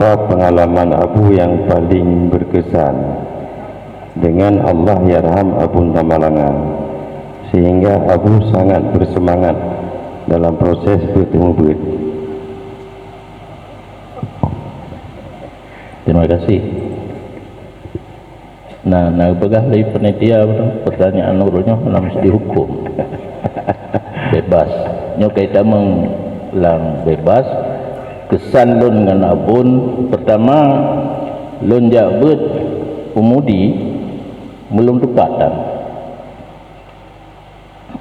Apa pengalaman Abu yang paling berkesan dengan Allah Yarham Abu Tamalangan sehingga Abu sangat bersemangat dalam proses bertemu duit? Terima kasih. Nah, begah dari penitia pertanyaan nurulnya mesti dihukum bebas. Nyo kita menglang bebas. Kesan lun dengan abun pertama, lun jabut umudi belum tepatan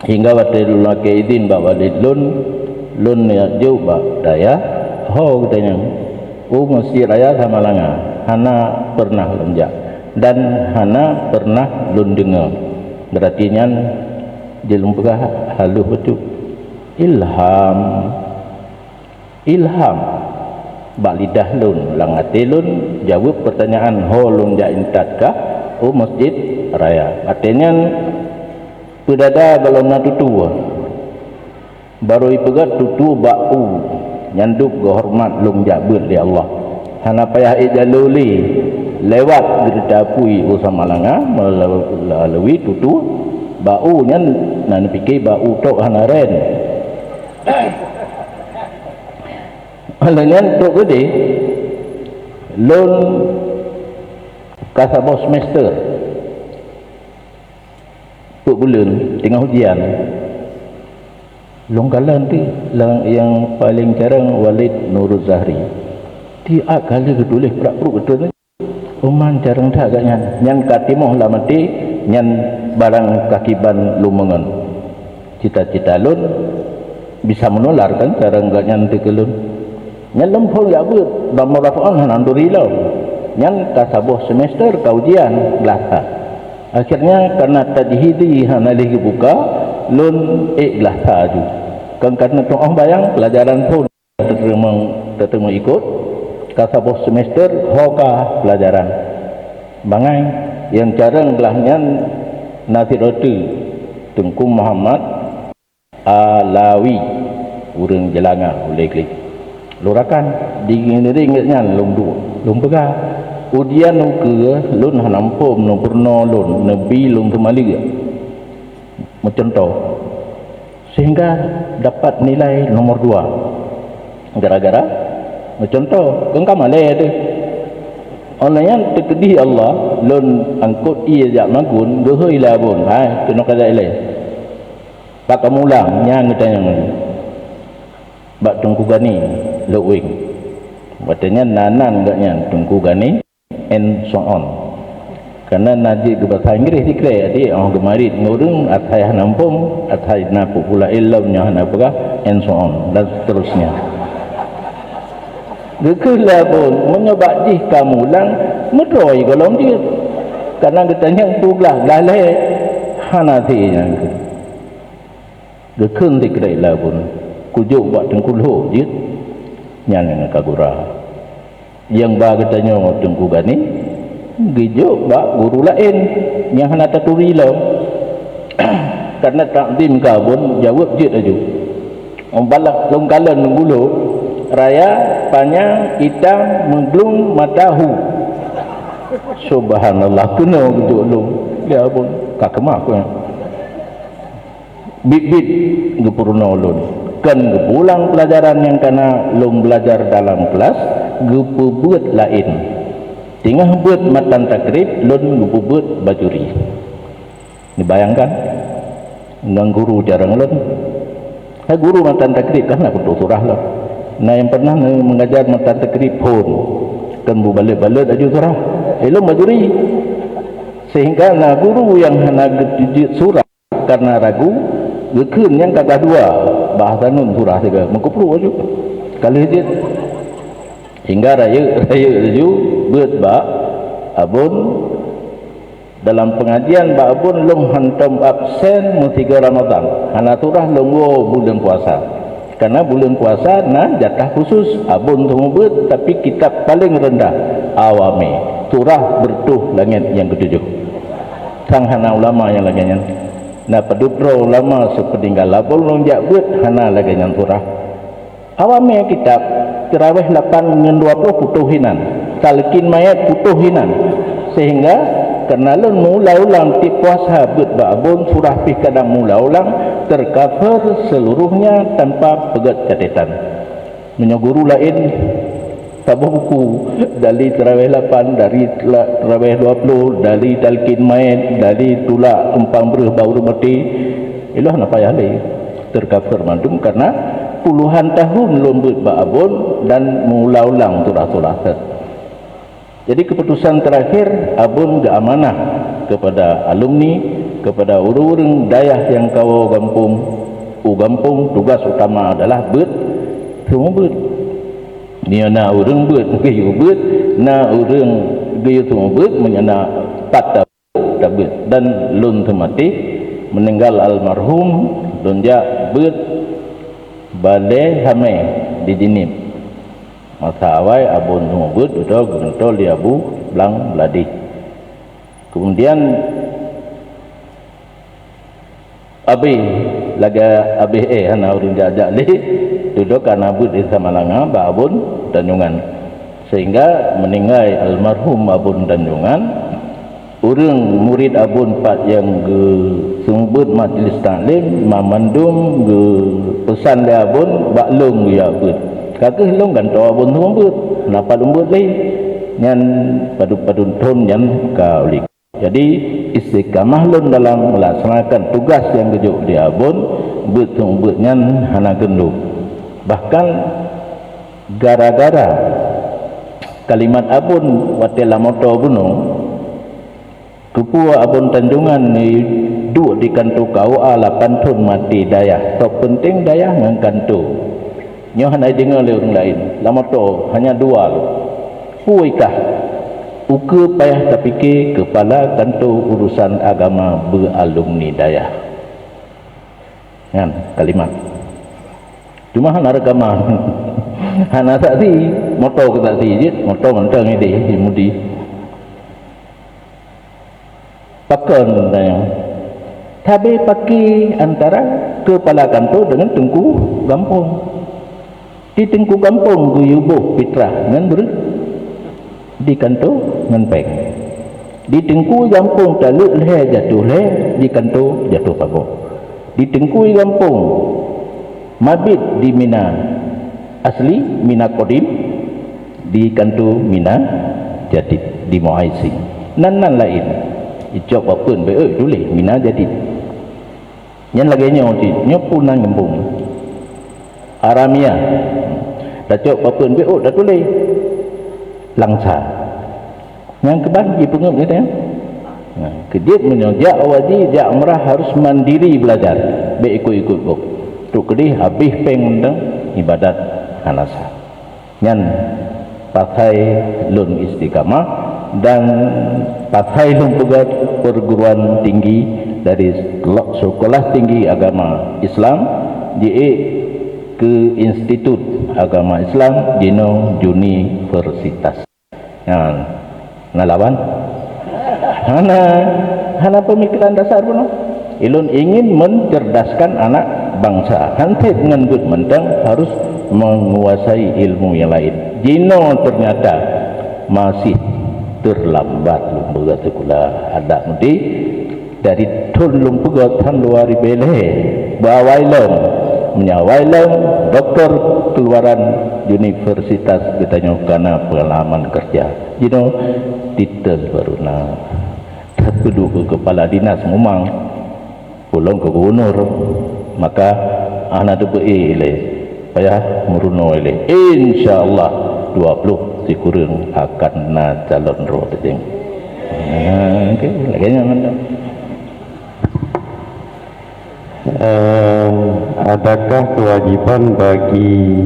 hingga waktu lun laki izin bawa lun ya jauh bak daya ho katanya masjid raya sama langa hana pernah lunjak dan hana pernah lun dengar, berarti nyan jelum pegah haluh betul ilham bak lidah lun lang hati lun jawab pertanyaan ho lun ja intat kah masjid raya, artinya pedada kalau na tutu baru ipegat tutu bau nyanduk hormat lung jabut di Allah hana payah ijaluli lewat didapui usama langa melalui tutu bau nyan nan pikir bau tok hana ren Alanya untuk gede lun kasabos semester puk bulan tengah ujian longgalan tu yang paling jarang Walid Nurul Zahri tiap kali ketulis perak-peruk betul uman jarang tak agaknya nyan katimoh lah mati nyan barang kakiban lumengan cita-cita lun bisa menular kan cara enggak nyanti ke lun nyan lempol ya bu dan merafa'an hanandurilau nyan kasabuh semester kaujian belaka akhirnya karena tajhidi hanalih buka lun belaka aju kan karena tu'ah bayang pelajaran pun terima ikut kasabuh semester hoka pelajaran bangai yang jarang belahnya nasiratu Tengku Muhammad Alawi urang Jelangan boleh klik lurakan dingin-dingin ingatnya lum pegah udian ke lun hanampum no purno lun nabi lun kembali ke mencontoh sehingga dapat nilai nomor 2 gara-gara mencontoh kengkam malai ada onlayan terkedih Allah lun angkut iya jak magun gehoi labun hai kena kata ilai pak kamulang nyang katanya bak tungku gani lewing katanya nanan enggaknya tungku gani and so on karena naji ke bahasa Inggeris dikira jadi orang gemarit ngurung atai hanampum atai napu pula ilmunya hanapakah and so on dan seterusnya gekelah pun menyebab jih kamu lang medroi kalau dia karena katanya tulah lalai hanatinya gekeng dikira lah pun kujuk buat tengkuluh je nyan kagura yang ba katanya tengku gani gijuk bak guru lain yang hana taturi lau karena takdim kabun jawab je aju ombalak longkalan menggulu raya panjang hitam menglung matahu subhanallah kena gitu lu dia pun kakemah aku bit-bit gepurna ulun kan pulang pelajaran yang kena lum belajar dalam kelas gepubuat lain tinggal buat matan takrib lun gepubuat bajuri dibayangkan dengan guru jarang lun guru matan takrib kan aku surah lah nah yang pernah mengajar matan takrib pun kan balik-balik aja surah lum bajuri sehingga nah guru yang hana surah karena ragu gekun yang kagak dua bahasa nun surah juga mengkupru aja kali hijit hingga raya aju buat bak abun dalam pengajian bak abun lum hantam absen musiga Ramadan hana surah lunggu bulan puasa karena bulan puasa nah jatah khusus abun semua buat tapi kitab paling rendah awami surah bertuh langit yang ketujuh sang hana ulama yang laginya nah pedutro ulama sepeninggal lapul lonjak buat hana lagi yang surah awamnya kitab terawih 8 dengan 20 putuhinan, talqin mayat putuhinan, sehingga kerana mula ulang ti puasa bet babun surah pi kadang mula ulang tercover seluruhnya tanpa pegat catatan. Menyoguru lain sabuh buku dari terawih 8, dari terawih 20, dari talqin mayat, dari tulak umpang berah baru mati, ilah napa ya le tercover mandum karena puluhan tahun lembut babun dan mula ulang surah-surah. Jadi keputusan terakhir abun amanah kepada alumni, kepada orang-orang dayah yang kau gampung, tugas utama adalah bet semua bet. Ni na orang bet gayu bet, na orang gayu semua bet menyana patah bet dan lun temati meninggal almarhum lonja bet balai hame di dinip. Masa awal abun nubut udah gentol di abu belang beladi. Kemudian abi laga abi hana urun jajak li duduk karena abud di Samalanga ba abun Tanjungan, sehingga meninggal almarhum abun Tanjungan. Urang murid abun pat yang ge sumbut majlis taklim mamandum ge pesan dia abun baklung ya abud kakek long kan tahu abun tumbut napa tumbut leh nyan padu-padu ton nyan kaulik. Jadi istiqamah lun dalam melaksanakan tugas yang gejuk di abun bet nyan hana genduk. Bahkan gara-gara kalimat abun watela moto gunung kupua abun Tanjungan ni duk di kantu KUA 8 tahun mati dayah. So penting dayah ngan kantu nyo hana dengar le orang lain lama to hanya 2 lu puikah uke payah terfikir kepala kantor urusan agama beralumni dayah kan kalimat cuma hana rekaman hana saksi moto ke saksi je moto mentang ini mudi pakon tanya tabe paki antara kepala kantor dengan tengku gampung. Di tengku kampung guyubuh fitrah ngan ber di kanto ngan peng. Di tengku kampung taluk leh jatuh leh, di kanto jatuh pago. Di tengku kampung mabit di Mina asli Mina Kodim, di kanto Mina Jadid di Muaising. Nan lain ijok apun be duleh Mina Jadid. Nyan lagi nyo punan kampung Aramia dacok papun be dak tuleh langsa yang kebagi pengup ni tanya kedit menyojak wajib jak merah harus mandiri belajar be ikut-ikut bok tu kedih habis peng undang ibadat hanasa nyan pakai lun istiqamah dan pakai lun pegat perguruan tinggi dari sekolah tinggi agama Islam di ke Institut Agama Islam Dino Universitas. Ngalawan. Hana pemikiran dasar pun. Ilun ingin mencerdaskan anak bangsa. Hantai dengan good mentang harus menguasai ilmu yang lain. Dino ternyata masih terlambat lumpugat sekolah ada mudi dari tun lumpugat tan luar bele bawailam menyawailam doktor keluaran universitas ditanya karena pengalaman kerja titel baru terpedu ke kepala dinas Mumang pulang ke gubernur maka anak tu le payah meruno le insyaallah 20 sikurang akan na calon roh teng okey laganya mana adakah kewajiban bagi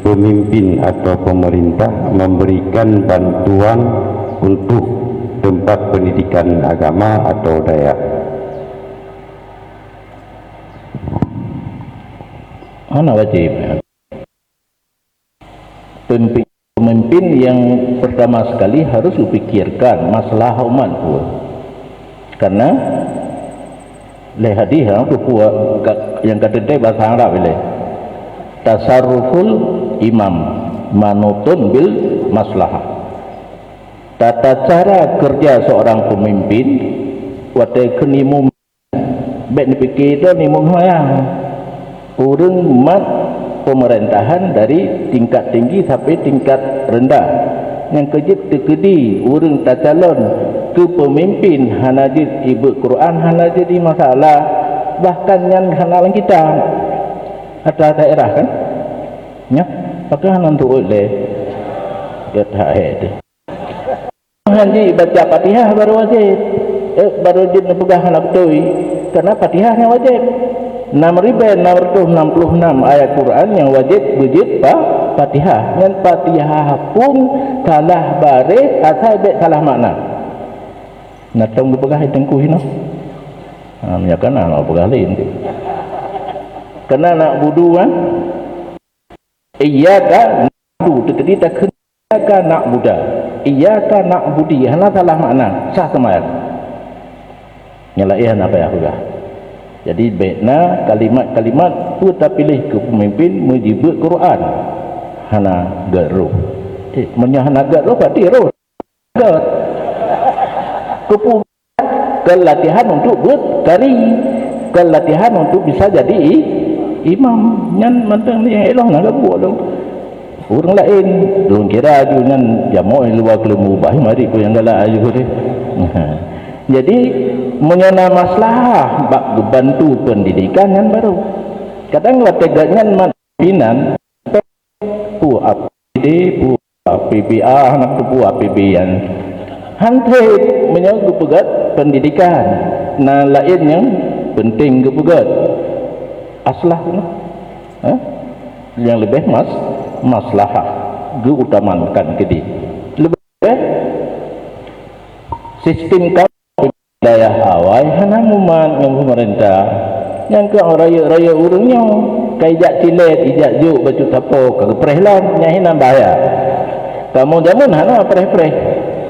pemimpin atau pemerintah memberikan bantuan untuk tempat pendidikan agama atau daya? Mana wajib? Pemimpin yang pertama sekali harus dipikirkan masalah umat pun, karena le hadis yang kata bahasa Arab le tasarruful imam manutun bil maslahah. Tata cara kerja seorang pemimpin watai kenimu baik dipikir itu nimu hayang urang mat pemerintahan dari tingkat tinggi sampai tingkat rendah. Yang kejut tekedi urang tak calon ke pemimpin hana ibu Quran hana jadi masalah, bahkan yang hanalan kita ada daerah kan ya pakai hanan tu oleh ya tak ada hanya baca Fatihah baru wajib baru wajib pegang anak betul karena Fatihah yang wajib 6.666 ayat Quran yang wajib wujud Fatihah. Yang Fatihah pun salah baris asal baik salah makna. Nak tahu berpegah tengku hino. Menyakan nak berpegah lain. Kena nak budu kan? Iyyaka na'budu tadi tak kena iyyaka na'budu. Iyyaka na'budi hana salah makna. Sah semayang. Nyalaih apa ya sudah. Jadi baiknya kalimat-kalimat kita pilih ke pemimpin menjibut Quran hana garuh menyahana garuh berarti roh kelatihan untuk berkari kelatihan untuk bisa jadi imam nyan mantang yang eloh nak buat dong orang lain dong kira aju nyan jamu luar kelemu bahi mari ko yang galak aju deh. Jadi menyana masalah bak bantu pendidikan yang baru. Kadang wateganyan pinan pu APD pu PPA anak pu APB-an. Hantai menyagu pegat pendidikan. Nah lain yang penting ke pegat. Aslah yang lebih maslahah diutamakan ke di. Lebih sistem daya awal hana muman yang pemerintah yang ke raya urungnya kaijak cilet ijak juk baju tapo keprehlan nyahinan bayar kamu jamun hana preh-preh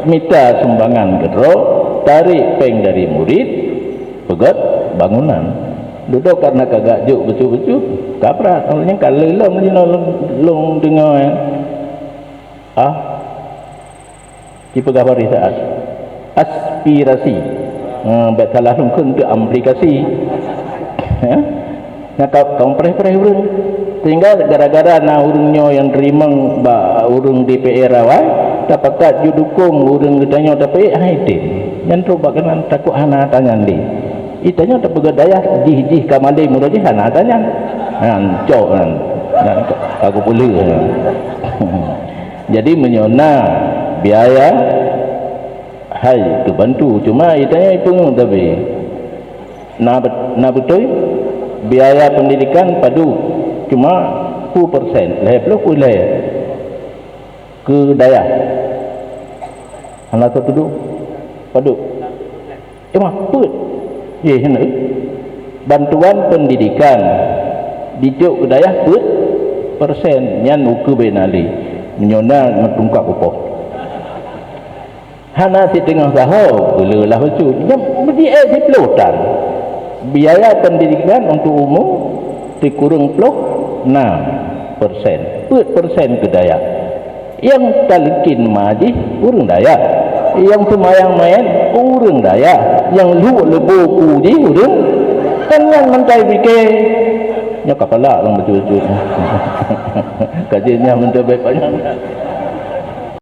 minta sumbangan gedro tarik peng dari murid pegat bangunan duduk karena kagak juk baju-baju kaprat olehnya kalau long dengar dipegah saat aspirasi baik salah mungkin ke aplikasi ya nak kau pereh-pereh urang sehingga gara-gara na urangnya yang terima urang DPR awal dapat judukung urang ditanya tapi haidin yang coba kan takut hana tanya li itanya tak begadaya jih kamali murah hana tanya cok kan aku boleh jadi menyona biaya hai tu bantu cuma itanya pun tapi na betul biaya pendidikan padu cuma 10% lebih boleh ke daya anak tu duduk padu cuma put ye hena bantuan pendidikan dijuk ke daya put persen nyan uku benali menyona ngetungkak upah hana si tengah sahau gelalah lucu yang dia diplotan biaya pendidikan untuk umum dikurung 6% persen ke daya yang talqin majih urang daya yang semayang main urang daya yang lu lebu uji urang kan yang mentai fikir nya kepala orang betul-betul kajiannya mentai banyak